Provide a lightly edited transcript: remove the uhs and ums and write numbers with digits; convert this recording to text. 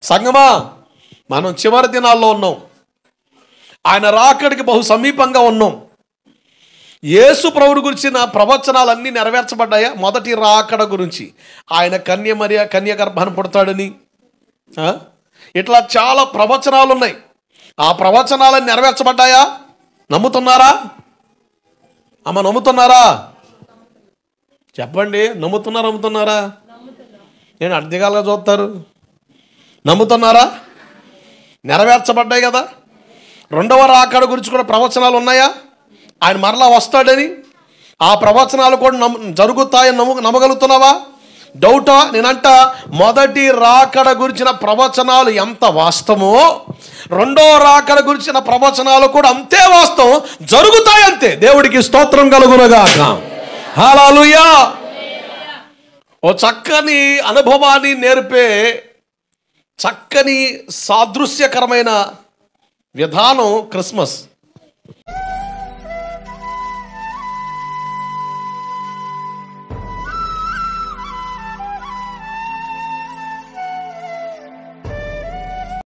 సంగమా, మనం చివరి దినాల్లో ఉన్నాం. ఆయన రాకడికి బహు సమీపంగా ఉన్నాం. యేసు ప్రభువు గురించిన ప్రవచనాలన్నీ నెరవేర్చబడ్డాయా? మొదటి రాకడ గురించి, ఆయన కన్య గర్భాన్ని పుడతాడని, ఇట్లా చాలా ప్రవచనాలు ఉన్నాయి. ఆ ప్రవచనాలన్నీ నెరవేర్చబడ్డాయా? నమ్ముతున్నారా అమ్మ? నమ్ముతున్నారా? చెప్పండి, నమ్ముతున్నారా? నేను అర్థకాలుగా చూస్తారు. నమ్ముతున్నారా? నెరవేర్చబడ్డాయి కదా. రెండవ రాకడ గురించి కూడా ప్రవచనాలు ఉన్నాయా? ఆయన మరలా వస్తాడని, ఆ ప్రవచనాలు కూడా జరుగుతాయని నమ్మగలుగుతున్నావా? డౌటా? నేనంట మొదటి రాకడ గురించిన ప్రవచనాలు ఎంత వాస్తవమో, రెండో రాకడ గురించిన ప్రవచనాలు కూడా అంతే వాస్తవం, జరుగుతాయంతే. దేవుడికి స్తోత్రం కలుగునుగాక. హల్లెలూయా. ఓ చక్కని అనుభవాన్ని నేర్పే చక్కని సాదృశ్యకరమైన విధానం క్రిస్మస్.